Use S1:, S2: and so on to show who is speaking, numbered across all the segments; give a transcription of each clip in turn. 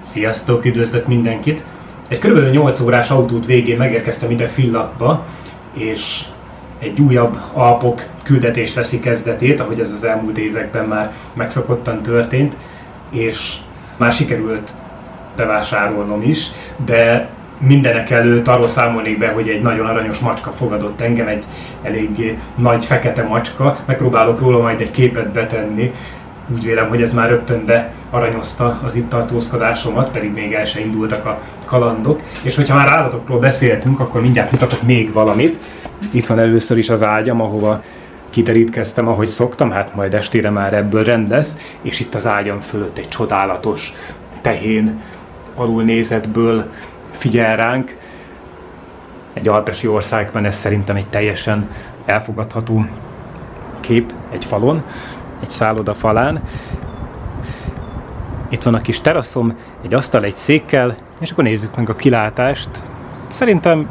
S1: Sziasztok, üdvözlök mindenkit! Egy kb. 8 órás autót végén megérkeztem ide Villachba, és egy újabb Alpok küldetés veszi kezdetét, ahogy ez az elmúlt években már megszokottan történt, és már sikerült bevásárolnom is, de mindenek előtt arról számolnék be, hogy egy nagyon aranyos macska fogadott engem, egy elég nagy fekete macska. Megpróbálok róla majd egy képet betenni. Úgy vélem, hogy ez már rögtön bearanyozta az itt tartózkodásomat, pedig még el se indultak a kalandok. És hogyha már állatokról beszéltünk, akkor mindjárt mutatok még valamit. Itt van először is az ágyam, ahova kiterítkeztem, ahogy szoktam, hát majd estére már ebből rend lesz. És itt az ágyam fölött egy csodálatos tehén alulnézetből figyel ránk. Egy alpesi országban ez szerintem egy teljesen elfogadható kép egy falon, egy szálloda falán. Itt van a kis teraszom, egy asztal, egy székkel, és akkor nézzük meg a kilátást. Szerintem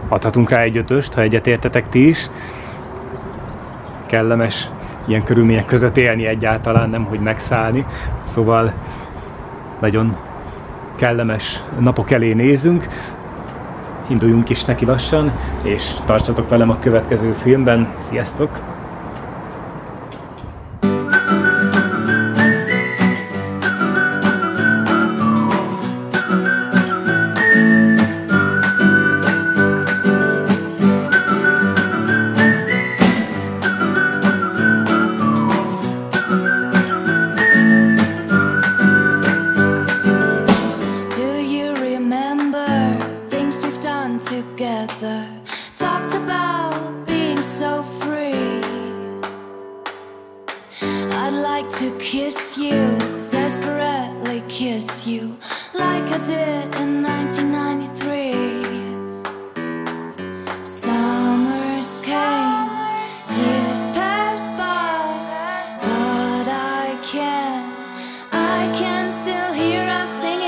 S1: adhatunk rá egy 5-öst, ha egyetértetek ti is. Kellemes ilyen körülmények között élni egyáltalán, nem hogy megszállni. Szóval nagyon kellemes napok elé nézünk. Induljunk is neki lassan, és tartsatok velem a következő filmben. Sziasztok!
S2: Together, talked about being so free. I'd like to kiss you, desperately kiss you, like I did in 1993. Summers came, years passed by, but I can still hear us singing.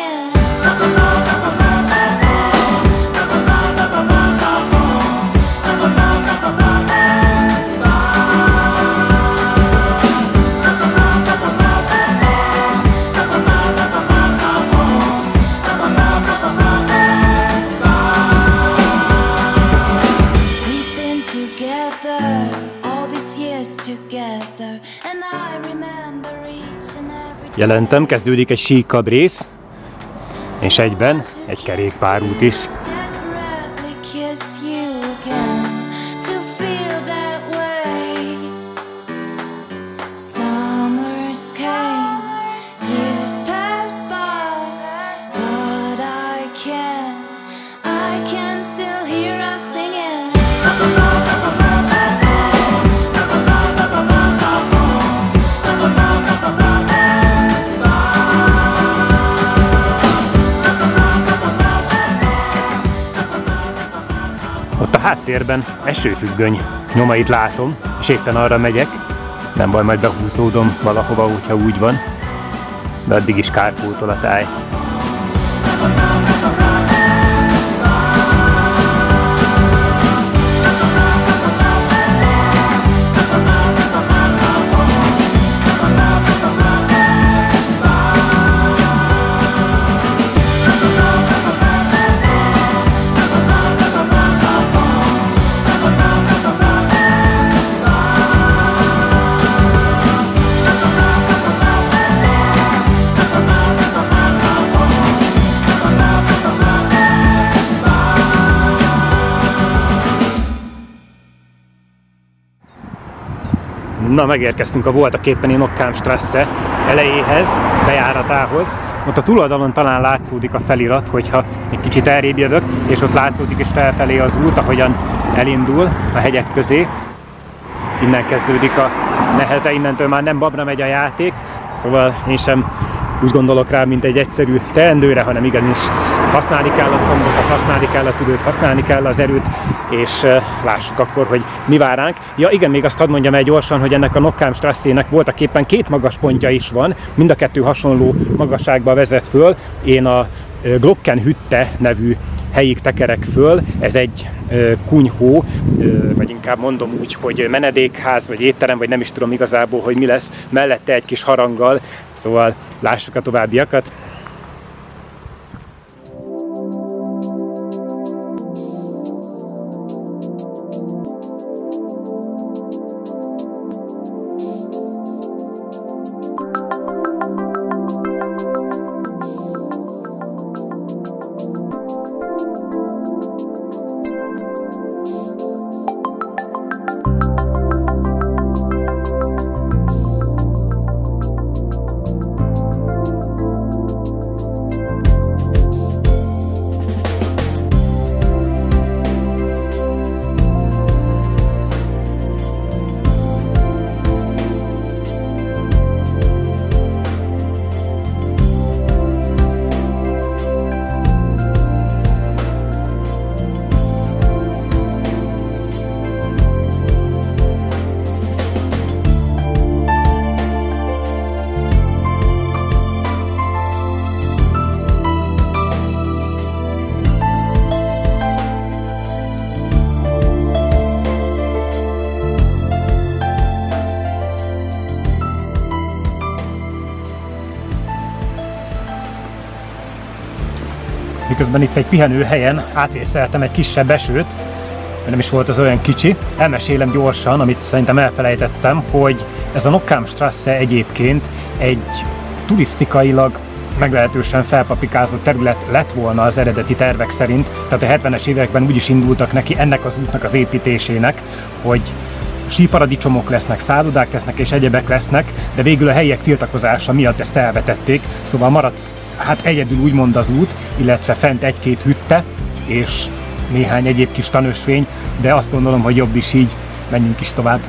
S1: Jelentem, kezdődik egy síkabb rész, és egyben egy kerékpárút is. Ott a háttérben esőfüggöny nyomait látom, és éppen arra megyek. Nem baj, majd behúzódom valahova, hogyha úgy van, de addig is kárpótol a táj. Na, megérkeztünk a voltaképpeni Nockhamstrasse elejéhez, bejáratához. Ott a túloldalon talán látszódik a felirat, hogyha egy kicsit elrébb jövök, és ott látszódik is felfelé az út, ahogyan elindul a hegyek közé. Innen kezdődik a neheze, innentől már nem babra megy a játék, szóval én sem úgy gondolok rá, mint egy egyszerű teendőre, hanem igenis használni kell a combokat, használni kell a tüdőt, használni kell az erőt, és lássuk akkor, hogy mi vár ránk. Ja igen, még azt hadd mondjam el gyorsan, hogy ennek a Nockhamstrassének voltaképpen 2 magas pontja is van, mind a 2 hasonló magasságba vezet föl. Én a Glockenhütte nevű helyig tekerek föl, ez egy kunyhó, vagy inkább mondom úgy, hogy menedékház, vagy étterem, vagy nem is tudom igazából, hogy mi lesz, mellette egy kis haranggal, szóval lássuk a továbbiakat. miközben itt egy pihenőhelyen átvészeltem egy kisebb esőt, nem is volt az olyan kicsi. Elmesélem gyorsan, amit szerintem elfelejtettem, hogy ez a Nockheimstrasse egyébként egy turisztikailag meglehetősen felpapikázott terület lett volna az eredeti tervek szerint. Tehát a 70-es években úgy is indultak neki ennek az útnak az építésének, hogy síparadicsomok lesznek, szállodák lesznek és egyebek lesznek, de végül a helyiek tiltakozása miatt ezt elvetették, szóval maradt hát egyedül úgymond az út, illetve fent egy-két hütte és néhány egyéb kis tanösvény, de azt gondolom, hogy jobb is így, menjünk is tovább.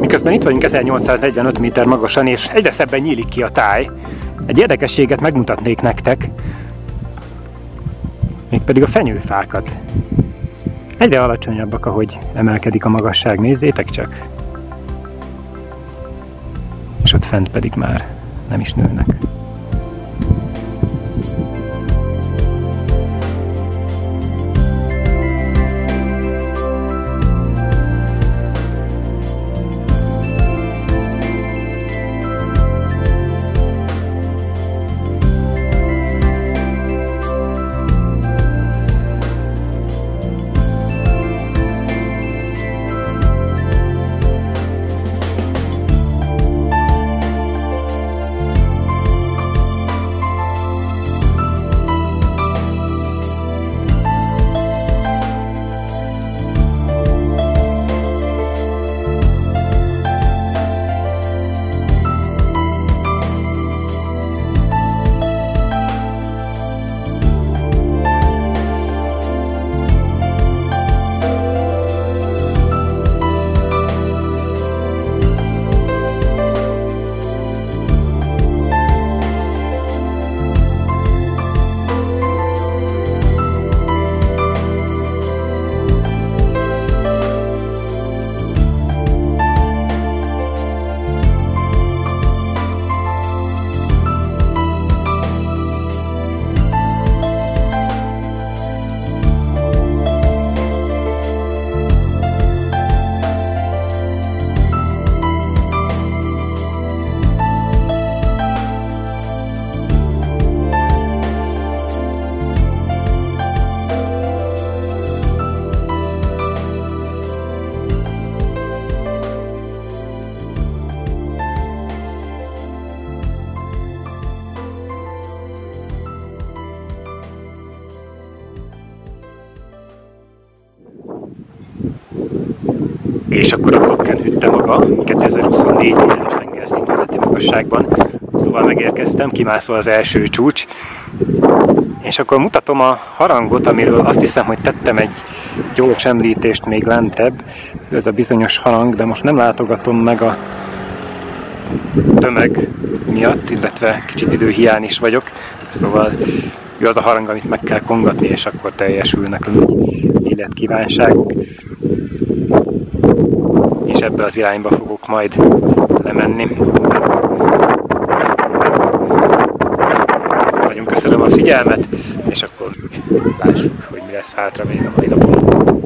S1: Miközben itt vagyunk 1845 méter magasan, és egyre szebben nyílik ki a táj, egy érdekességet megmutatnék nektek, mégpedig a fenyőfákat. Egyre alacsonyabbak, ahogy emelkedik a magasság, nézzétek csak! És ott fent pedig már nem is nőnek. És akkor a Glockenhütte maga 2024 méteres tengerszint feletti magasságban, szóval megérkeztem, kimászol az első csúcs, és akkor mutatom a harangot, amiről azt hiszem, hogy tettem egy gyors említést még lentebb, ez a bizonyos harang, de most nem látogatom meg a tömeg miatt, illetve kicsit időhiány is vagyok, szóval ő az a harang, amit meg kell kongatni, és akkor teljesülnek a életkívánságok. És ebbe az irányba fogok majd lemenni. Nagyon köszönöm a figyelmet, és akkor lássuk, hogy mi lesz hátra még a mai napon.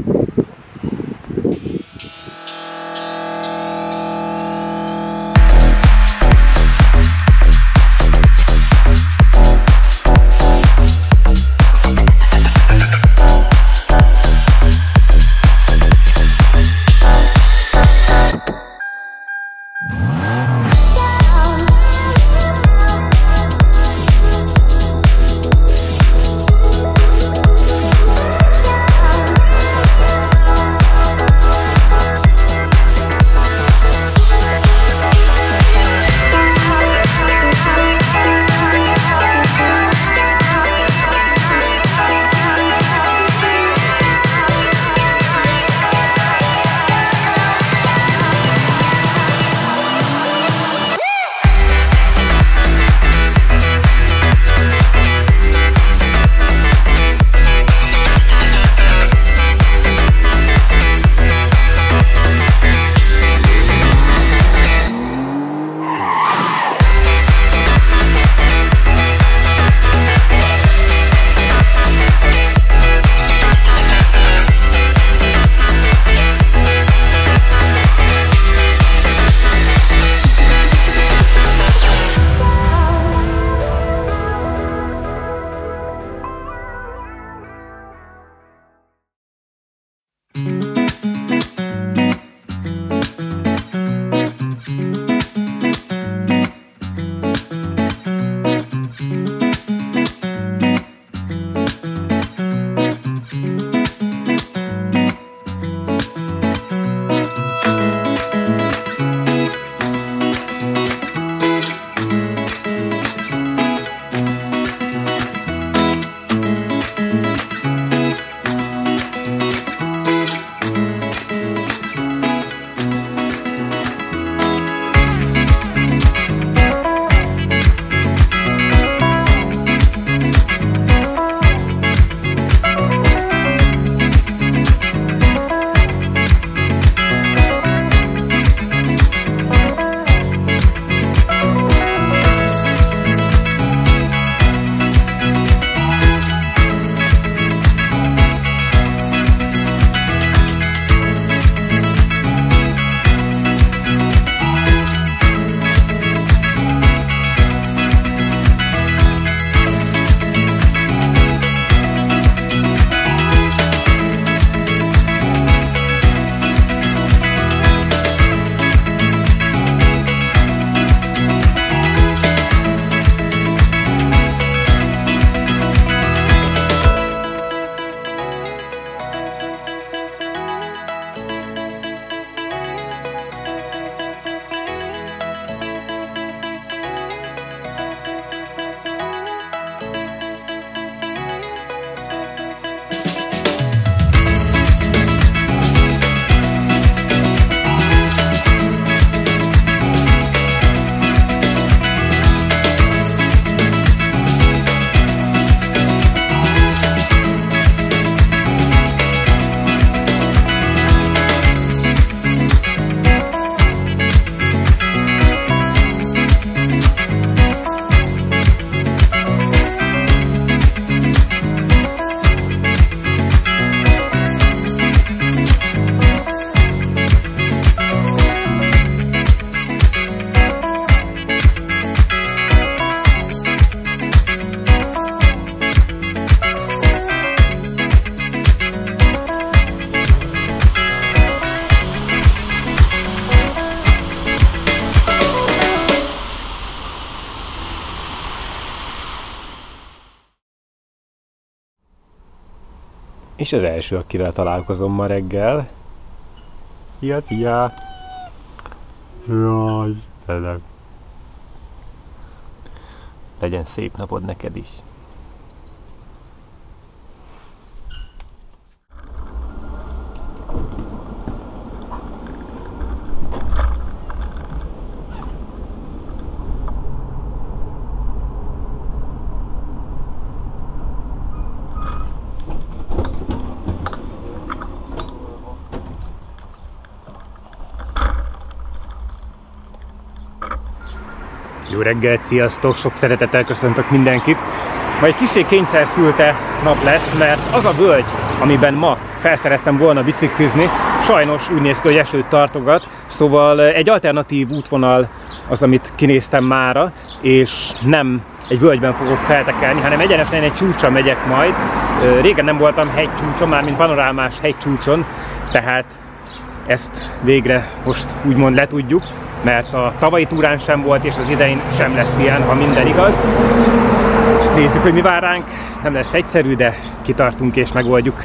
S1: És az első, akivel találkozom ma reggel. Szia, szia! Jaj, Istenem! Legyen szép napod neked is! Jó reggelt, sziasztok! Sok szeretettel köszöntök mindenkit! Ma egy kicsit kényszerszülte nap lesz, mert az a völgy, amiben ma felszerettem volna biciklizni, sajnos úgy néz ki, hogy esőt tartogat, szóval egy alternatív útvonal az, amit kinéztem mára, és nem egy völgyben fogok feltekelni, hanem egyenesen egy csúcsra megyek majd. Régen nem voltam hegycsúcson, mármint panorámás hegycsúcson, tehát ezt végre most úgymond letudjuk, mert a tavalyi túrán sem volt, és az idején sem lesz ilyen, ha minden igaz. Nézzük, hogy mi vár ránk. Nem lesz egyszerű, de kitartunk és megoldjuk.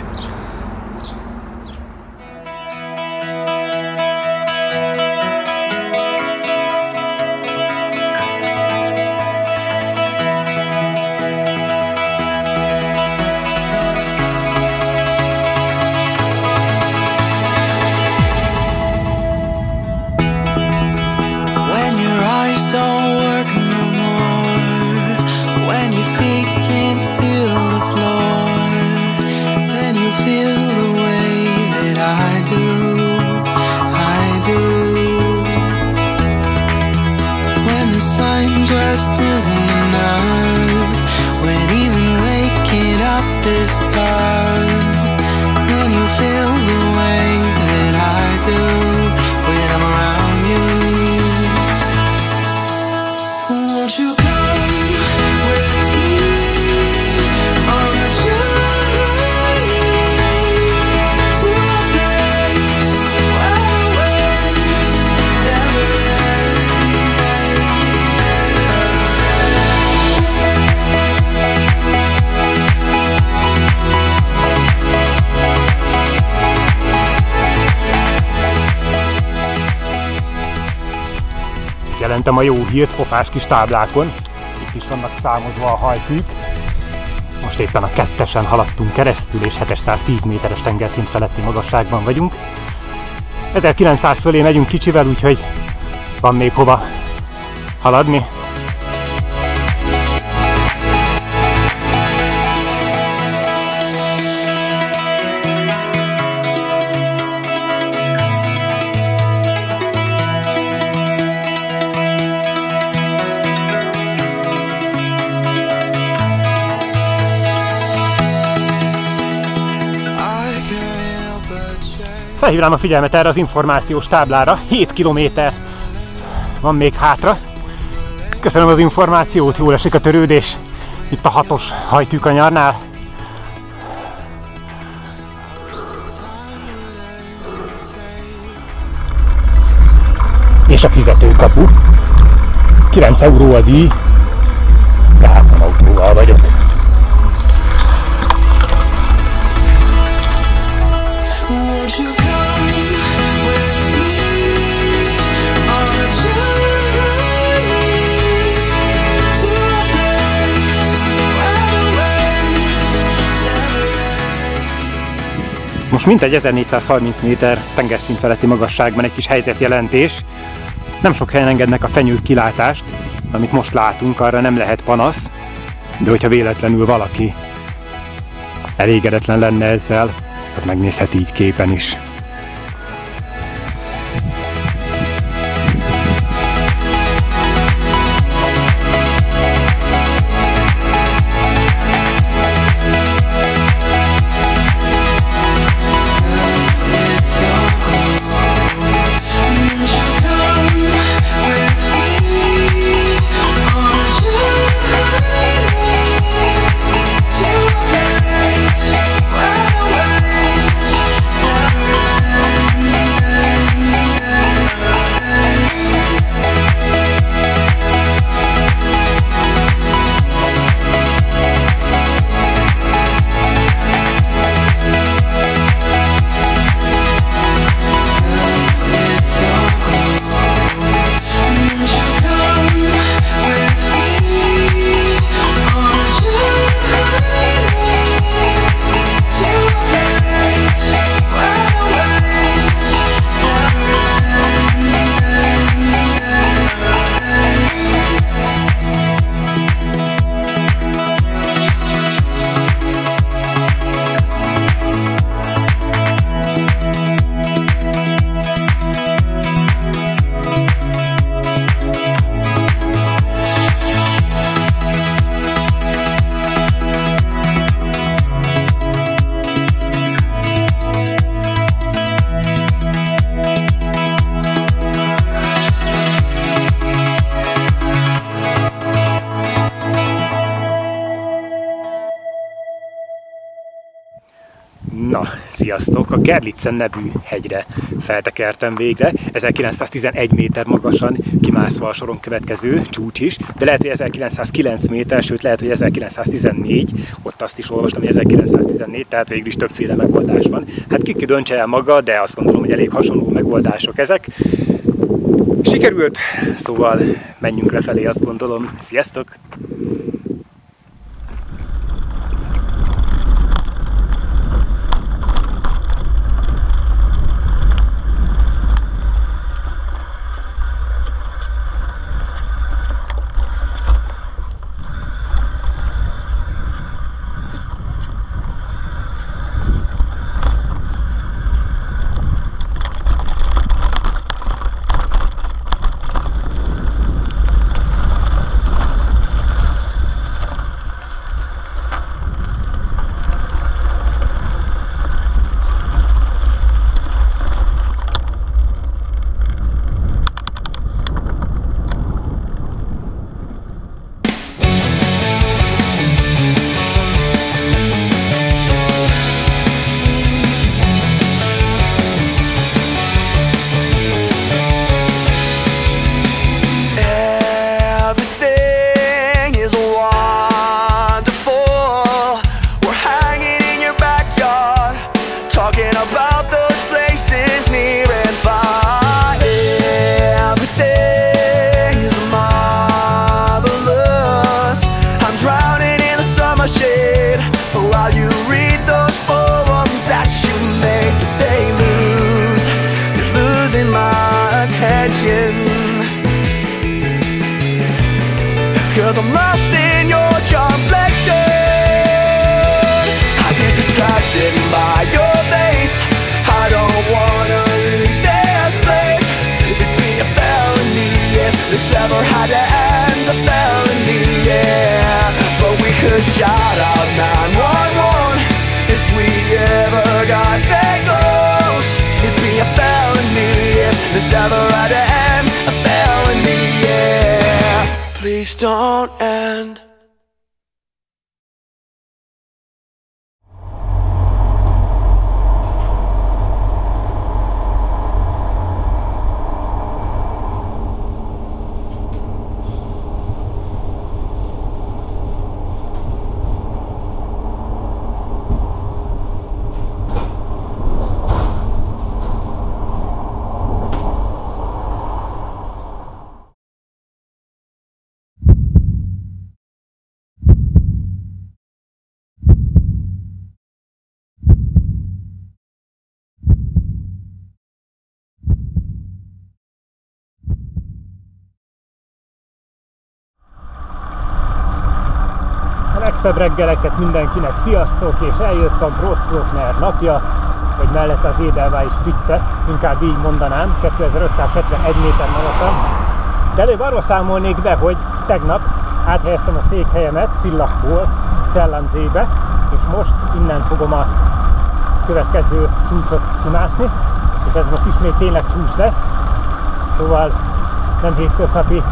S1: Jelentem a jó hírt pofás kis táblákon. Itt is vannak számozva a hajtűk. Most éppen a 2-esen haladtunk keresztül, és 710 méteres tengerszint feletti magasságban vagyunk. 1900 fölé megyünk kicsivel, úgyhogy van még hova haladni. Felhívnám a figyelmet erre az információs táblára. 7 kilométer van még hátra. Köszönöm az információt, jól esik a törődés itt a 6-os hajtűkanyarnál. És a fizetőkapu. 9 euró a díj, tehát nem autóval vagyok. Most mintegy 1430 méter tengerszint feletti magasságban egy kis helyzetjelentés. Nem sok helyen engednek a fenyők kilátást, amit most látunk, arra nem lehet panasz, de hogyha véletlenül valaki elégedetlen lenne ezzel, az megnézheti így képen is. Na, sziasztok! A Gerlitzen nevű hegyre feltekertem végre. 1911 méter magasan kimászva a soron következő csúcs is, de lehet, hogy 1909 méter, sőt lehet, hogy 1914, ott azt is olvastam, hogy 1914, tehát végül is többféle megoldás van. Hát ki döntse el maga, de azt gondolom, hogy elég hasonló megoldások ezek. Sikerült, szóval menjünk lefelé, azt gondolom. Sziasztok!
S3: Cause I'm lost in your complexion. I get distracted by your face. I don't wanna leave this place. It'd be a felony if this ever had to end. A felony, yeah. But we could shout out 911 if we ever got that close. It'd be a felony if this ever had to end. A felony, yeah. Please don't end.
S1: Legszebb reggeleket mindenkinek, sziasztok! És eljött a Grossglockner napja, vagy mellette az Edelweiss Spitze, inkább így mondanám, 2571 méter magasan. De előbb arról számolnék be, hogy tegnap áthelyeztem a székhelyemet Villachból Zellenzébe, és most innen fogom a következő csúcsot kimászni, és ez most ismét tényleg csúcs lesz, szóval nem hétköznapi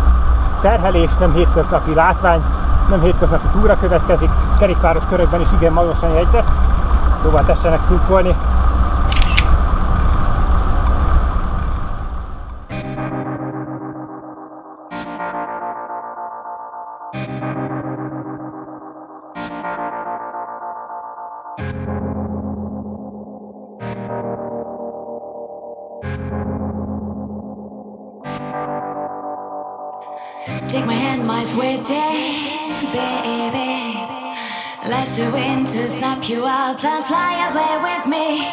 S1: terhelés, nem hétköznapi látvány, nem hétköznapi túra következik, kerékpáros körökben is igen magasan jegyzett, szóval tessenek szurkolni.
S2: Take my hand, my sweet day, baby. Let the winter snap you up and fly away with me.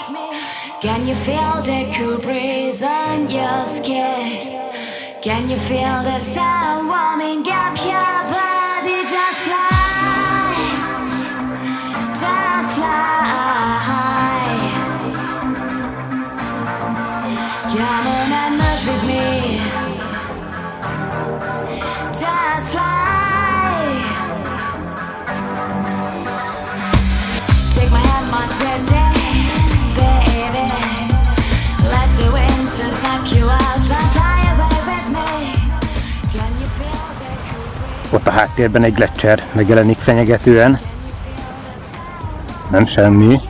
S2: Can you feel the cool breeze on your skin? Can you feel the sun warming up your body? Just fly, just fly. Come on and move with me. Just fly. Take my hand, my sweat day, baby. Let the winter snap you up and fly away with me. Can you feel the cool breeze?
S1: Ott a háttérben egy gletscher megjelenik fenyegetően. Nem semmi.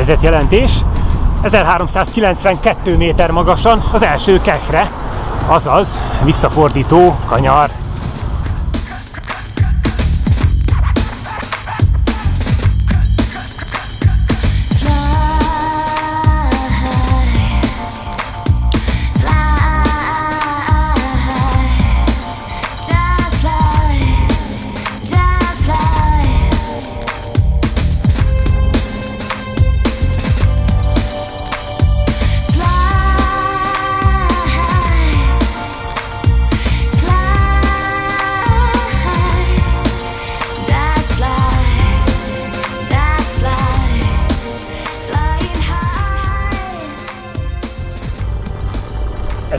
S1: helyzetjelentés. 1392 méter magasan az első kekre, azaz visszafordító kanyar.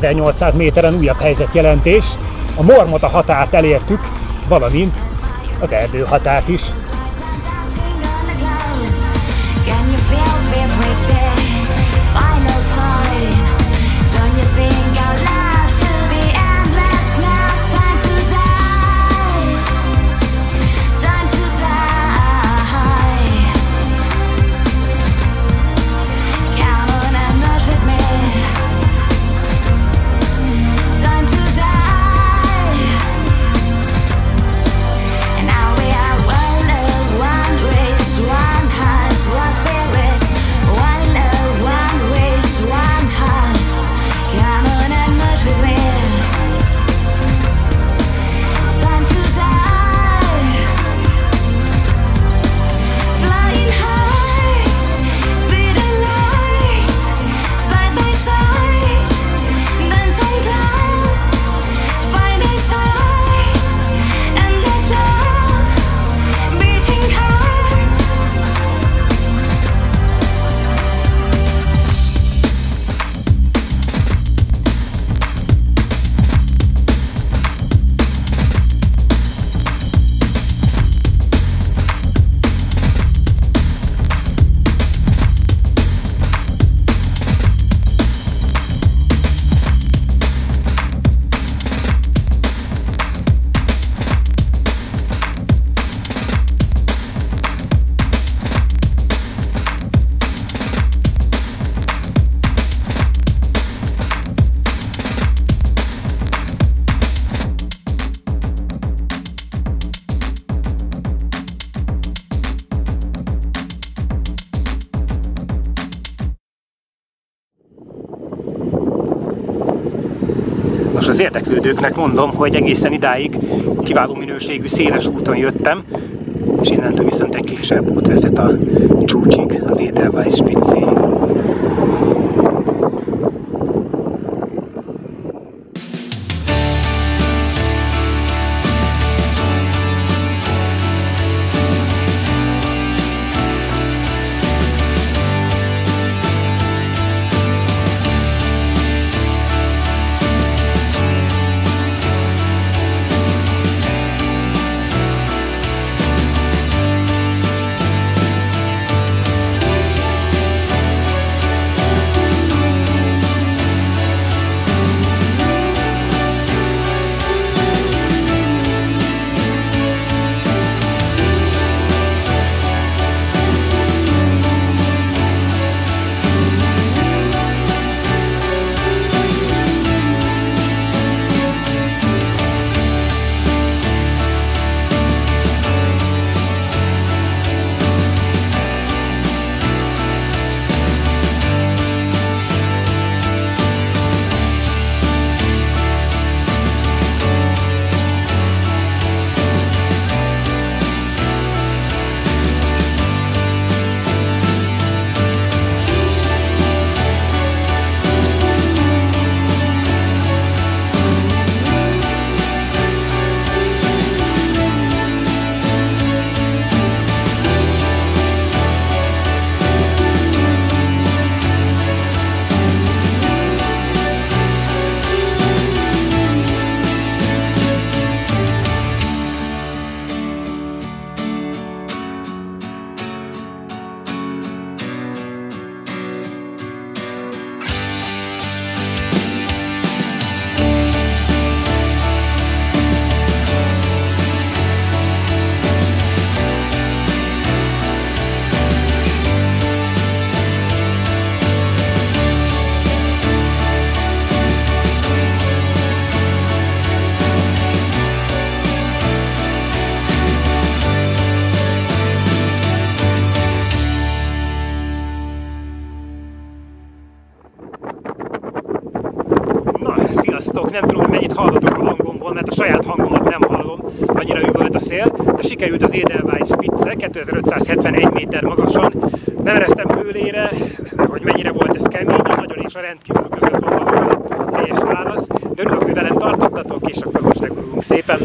S1: ...1800 méteren újabb helyzetjelentés. A Mormota határt elértük, valamint az erdő határt is. Most az érdeklődőknek mondom, hogy egészen idáig kiváló minőségű széles úton jöttem, és innentől viszont egy kisebb út vezet a csúcsig, az Edelweiss spiccéig. szél, de sikerült az Edelweiss Spitze 2571 méter magasan. Nem ereztem hőlére, hogy mennyire volt ez kemény, a nagyon és a rendkívül között volt a helyes válasz, de örülök, hogy velem tartottatok, és akkor most legurulunk szépen.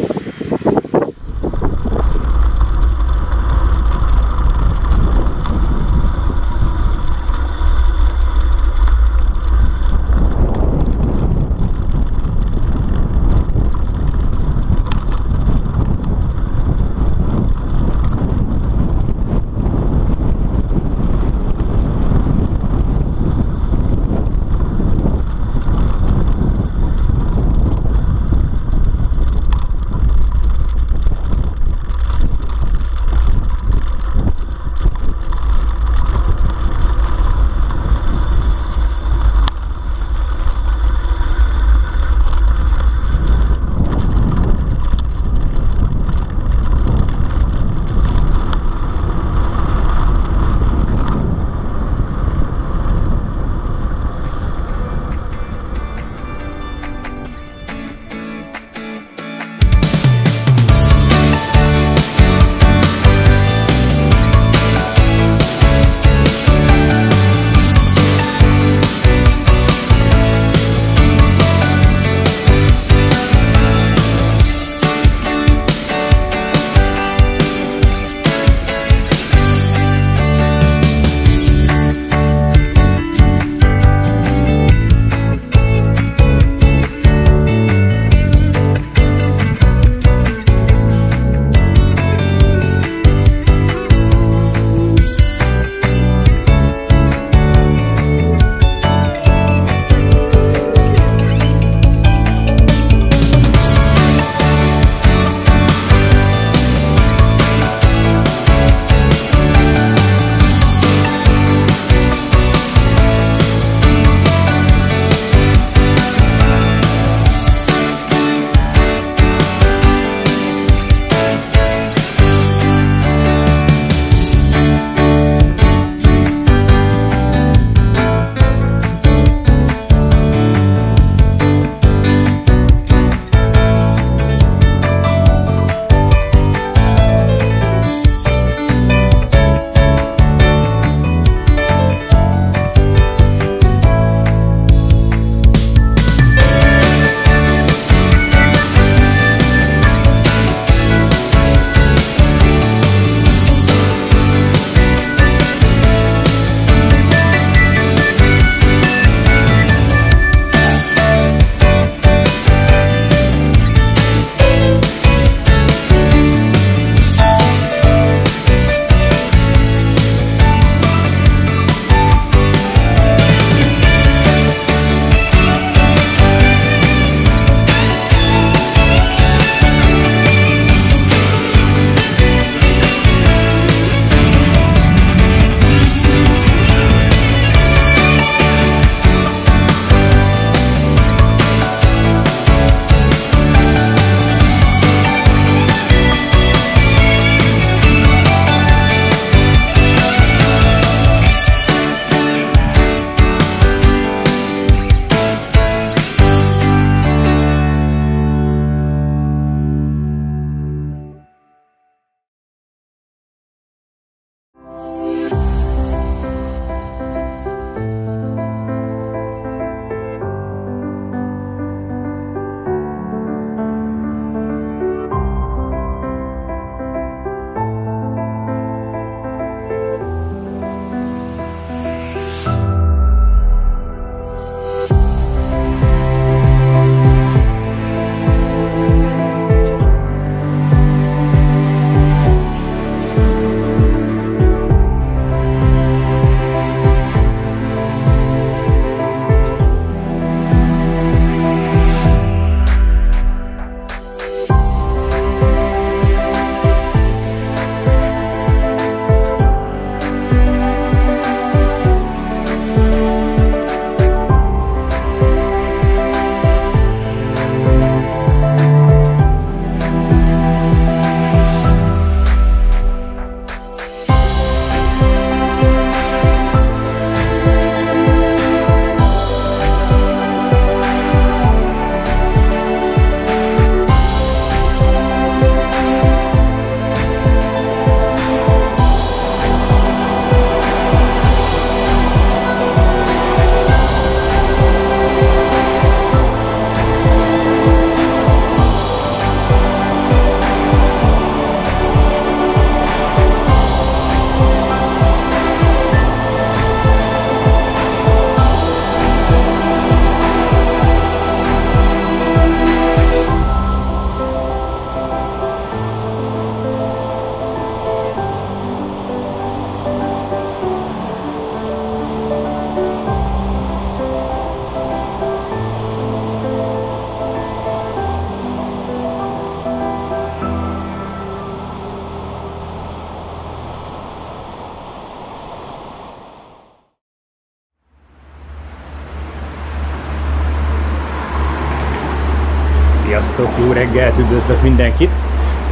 S1: Sziasztok, jó reggelt, üdvözlök mindenkit!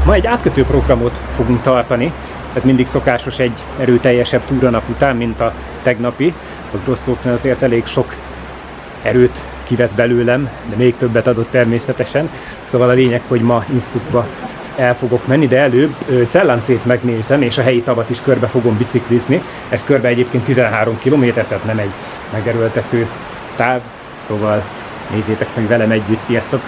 S1: Ma egy átkötő programot fogunk tartani. Ez mindig szokásos egy erőteljesebb túranap után, mint a tegnapi. A Grosslopen azért elég sok erőt kivett belőlem, de még többet adott természetesen. Szóval a lényeg, hogy ma Innsbruckba el fogok menni, de előbb Zellamsét megnézem, és a helyi tavat is körbe fogom biciklizni. Ez körbe egyébként 13 km, tehát nem egy megerőltető táv. Szóval nézzétek meg velem együtt, sziasztok!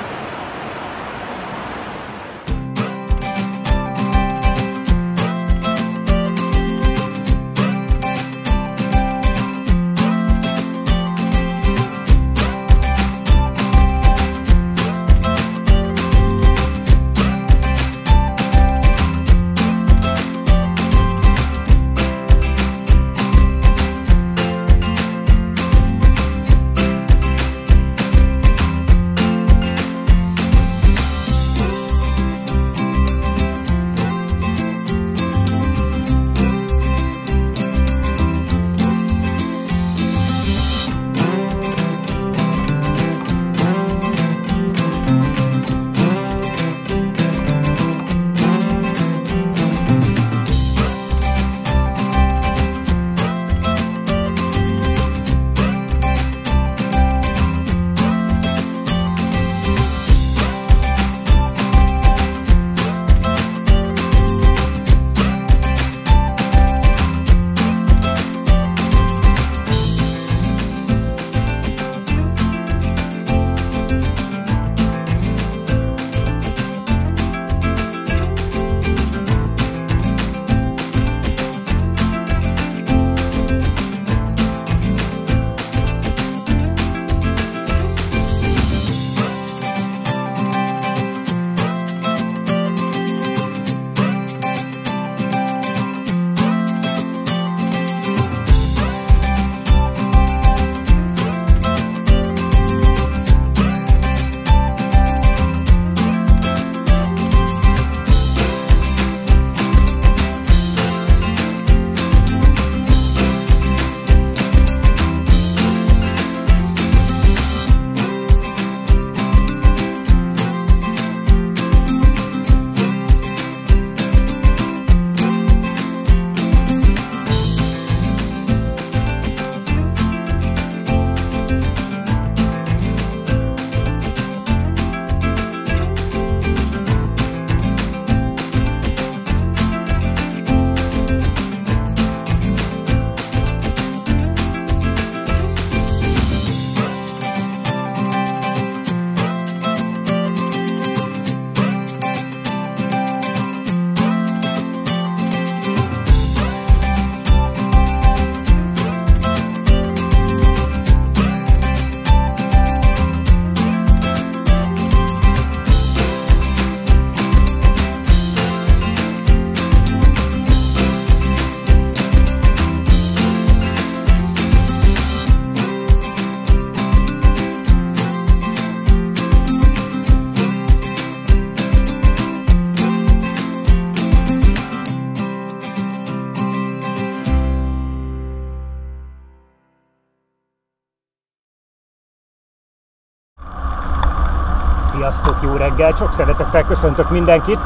S1: Sziasztok, jó reggel! Sok szeretettel köszöntök mindenkit!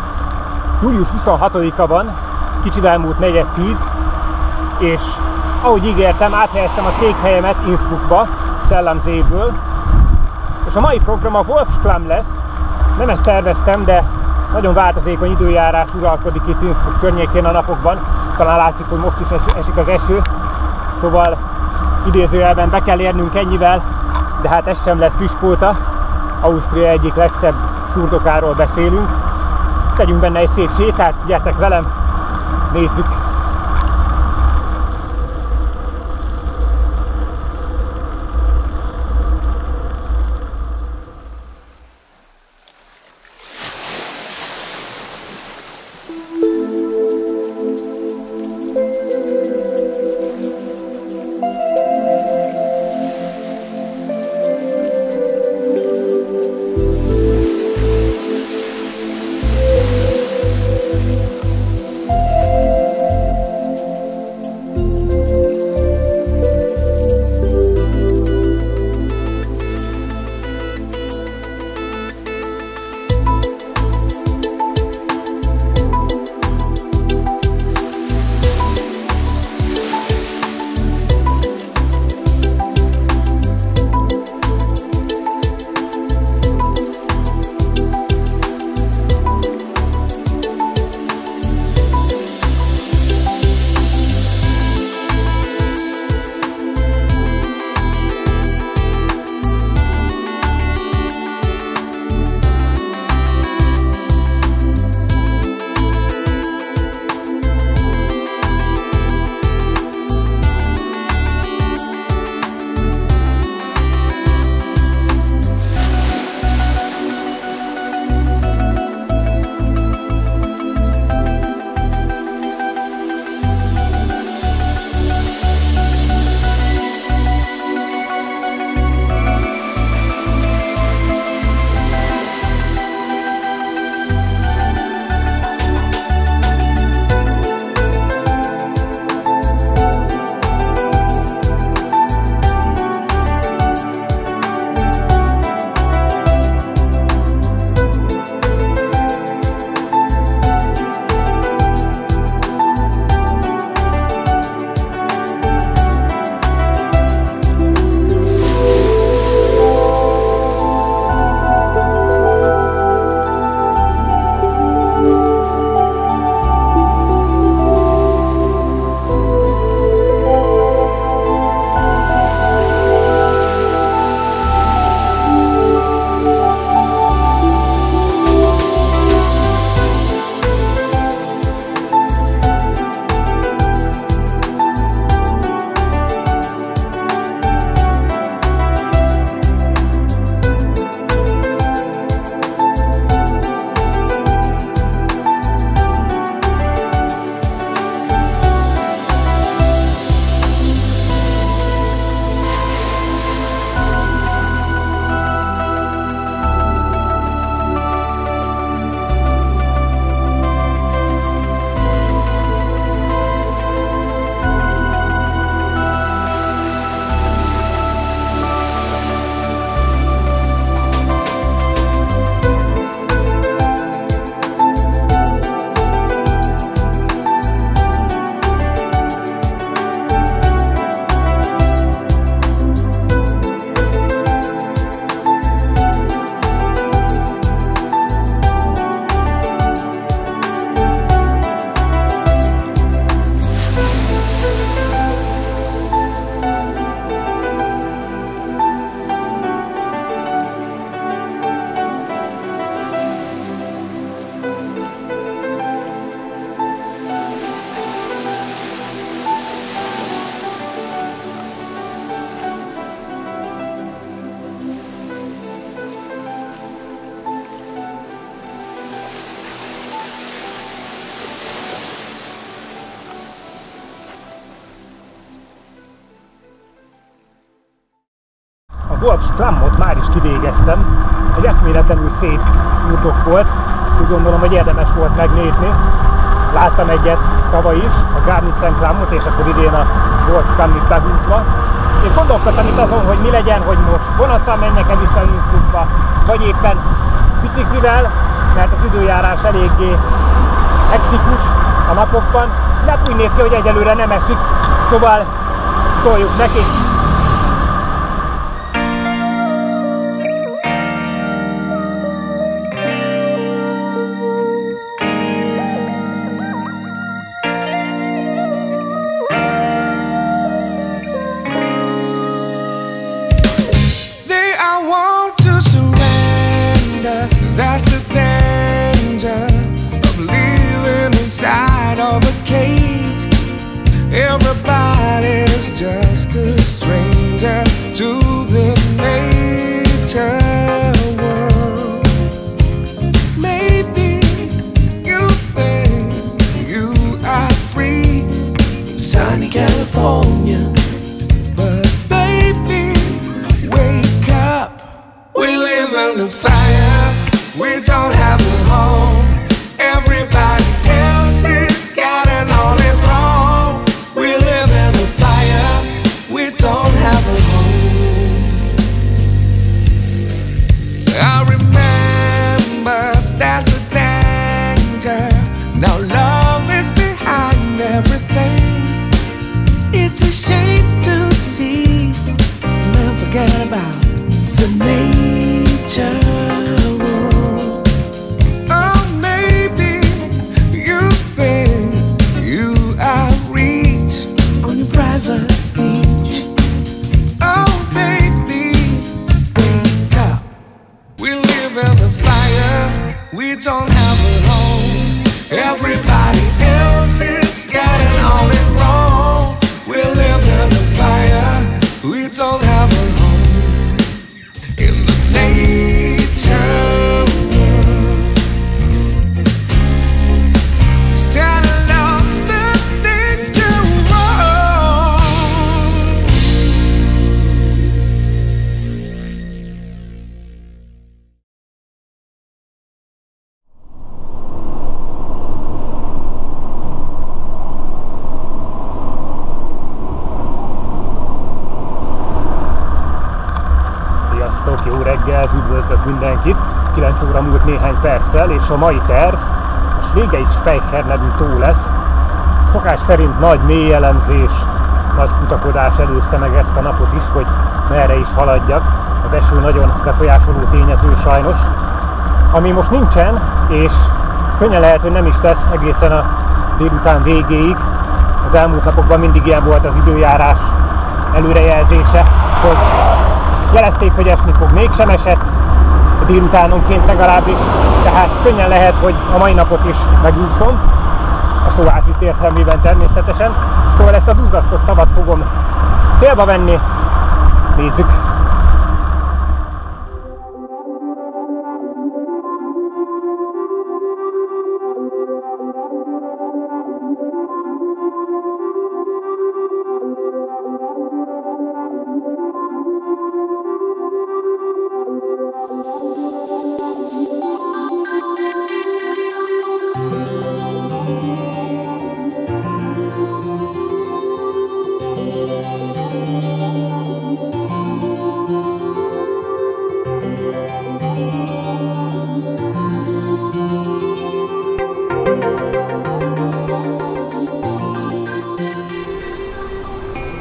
S1: Július 26-a van, kicsivel elmúlt 4:10, és ahogy ígértem, áthelyeztem a székhelyemet Innsbruckba, Zellamséből, és a mai program a Wolfsklamm lesz. Nem ezt terveztem, de nagyon változékony időjárás uralkodik itt Innsbruck környékén a napokban. Talán látszik, hogy most is esik az eső, szóval idézőjelben be kell érnünk ennyivel, de hát ez sem lesz püspóta. Ausztria egyik legszebb szurdokáról beszélünk. Tegyünk benne egy szép sétát, gyertek velem, nézzük! Wolf Klammot már is kivégeztem. Egy eszméletlenül szép szurdok volt, úgy gondolom, hogy érdemes volt megnézni. Láttam egyet tavaly is, a Garnitzen Klammot, és akkor idén a Wolf Klamm is behúzva. És gondolkodtam itt azon, hogy mi legyen, hogy most vonattal menjek-e vissza Innsbruckba, vagy éppen biciklivel, mert az időjárás eléggé hektikus a napokban. De hát úgy néz ki, hogy egyelőre nem esik, szóval toljuk neki.
S3: That's the danger of living inside of a cage. Everybody's just a stranger to the nature world. Maybe you think you are free, sunny California, but baby, wake up. We live in the fire. We don't have a home. Everybody else is getting on it wrong. We live in the fire. We don't have a home. I remember that's the danger. Now love is behind everything. It's a shame to see and then forget about the nature. We don't have a home. Everybody else is getting on it wrong. We live in the fire. We don't have a home in the nature world. Standing off the nature world.
S1: Jó reggelt, üdvözlök mindenkit! 9 óra múlt néhány perccel, és a mai terv a Schlegeis-Speicher nevű tó lesz. Szokás szerint nagy mély elemzés, nagy kutakodás előzte meg ezt a napot is, hogy merre is haladjak. Az eső nagyon befolyásoló tényező sajnos. Ami most nincsen, és könnyen lehet, hogy nem is lesz egészen a délután végéig. Az elmúlt napokban mindig ilyen volt az időjárás előrejelzése, hogy jelezték, hogy esni fog, mégsem esett, délutánonként legalábbis, tehát könnyen lehet, hogy a mai napot is megúszom, a szó átvitt értelmében természetesen, szóval ezt a duzzasztott tavat fogom célba venni, nézzük!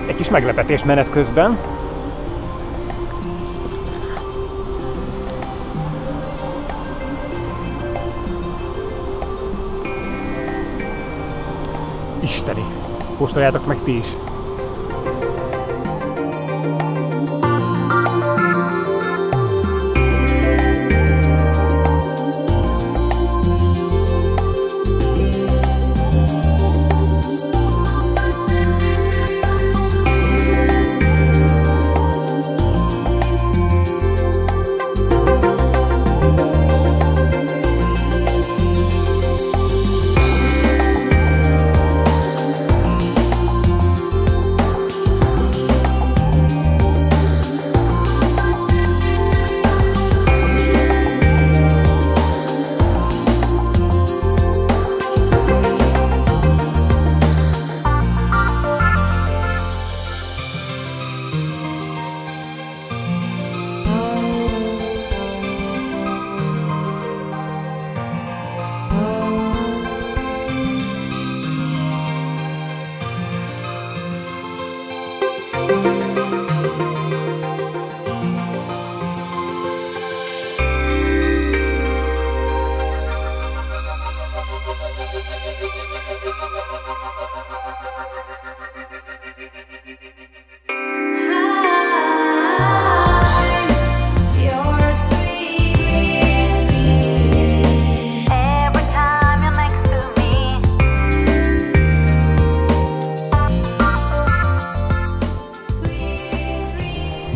S1: Egy kis meglepetés menet közben. Isteni! Kóstoljátok meg ti is!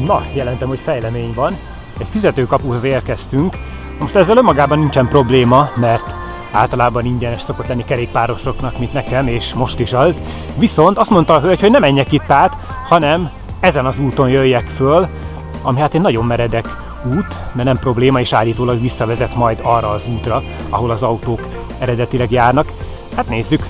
S1: Na, jelentem, hogy fejlemény van. Egy fizetőkapuhoz érkeztünk. Most ezzel önmagában nincsen probléma, mert általában ingyenes szokott lenni kerékpárosoknak, mint nekem, és most is az. Viszont azt mondta a hölgy, hogy ne menjek itt át, hanem ezen az úton jöjjek föl, ami hát egy nagyon meredek út, mert nem probléma, és állítólag visszavezet majd arra az útra, ahol az autók eredetileg járnak. Hát nézzük!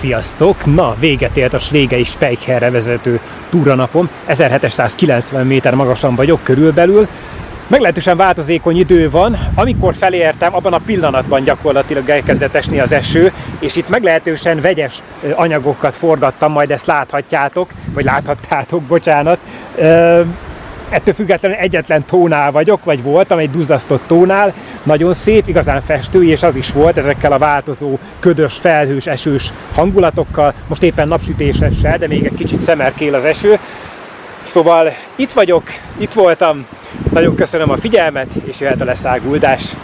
S1: Sziasztok! Na, véget ért a Schlegei Speicherre vezető túranapom. 1790 méter magasan vagyok körülbelül. Meglehetősen változékony idő van. Amikor felértem, abban a pillanatban gyakorlatilag elkezdett esni az eső, és itt meglehetősen vegyes anyagokat forgattam, majd ezt láthatjátok, vagy láthattátok, bocsánat. Ettől függetlenül egyetlen tónál vagyok, vagy voltam, egy duzzasztott tónál. Nagyon szép, igazán festő, és az is volt ezekkel a változó, ködös, felhős, esős hangulatokkal. Most éppen napsütésessel, de még egy kicsit szemerkél az eső. Szóval itt vagyok, itt voltam. Nagyon köszönöm a figyelmet, és jöhet a leszáguldás.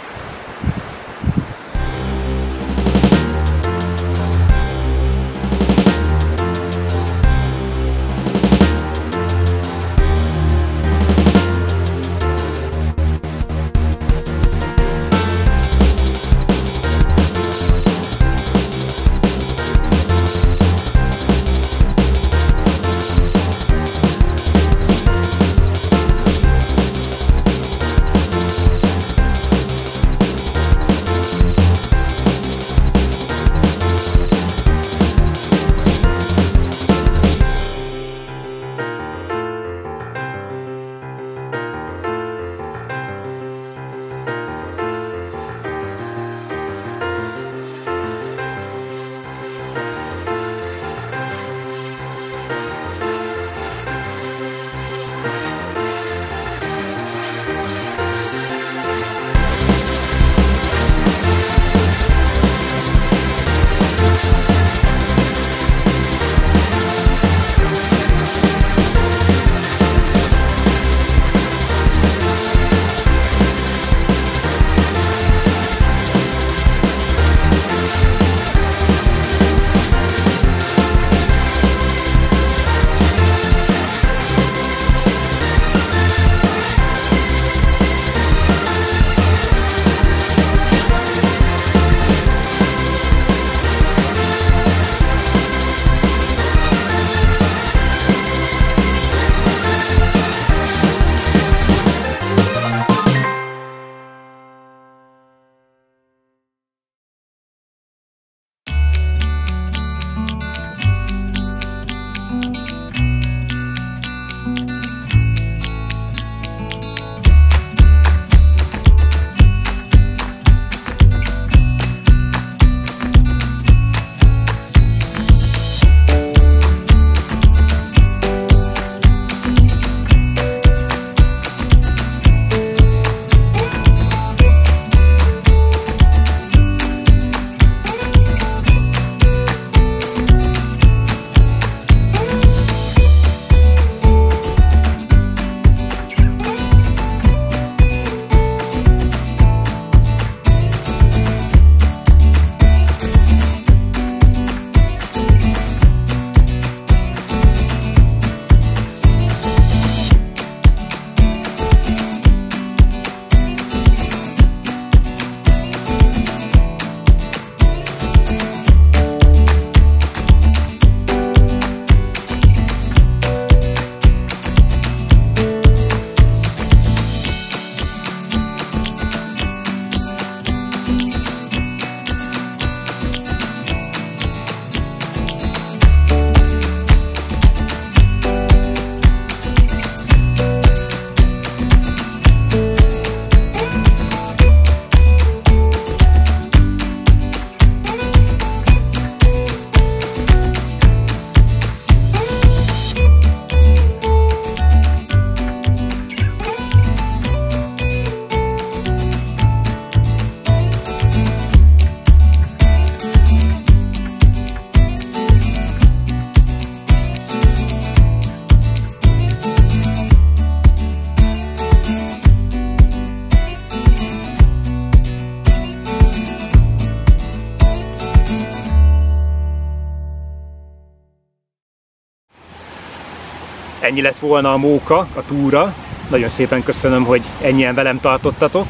S1: ennyi lett volna a móka, a túra. Nagyon szépen köszönöm, hogy ennyien velem tartottatok,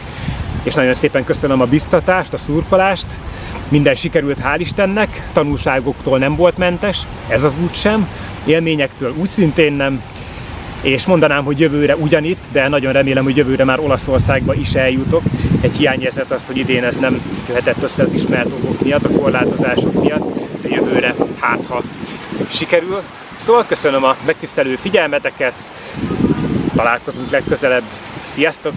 S1: és nagyon szépen köszönöm a biztatást, a szurkolást. Minden sikerült, hál' Istennek, tanulságoktól nem volt mentes, ez az út sem, élményektől úgy szintén nem, és mondanám, hogy jövőre ugyanitt, de nagyon remélem, hogy jövőre már Olaszországba is eljutok. Egy hiányérzet az, hogy idén ez nem jöhetett össze az ismert okok miatt, a korlátozások miatt, de jövőre hát ha sikerül. Szóval köszönöm a megtisztelő figyelmeteket, találkozunk legközelebb, sziasztok!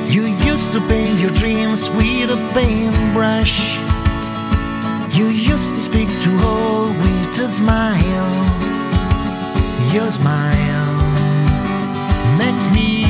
S4: You used to paint your dreams with a paintbrush. You used to speak to all with a smile. Your smile makes me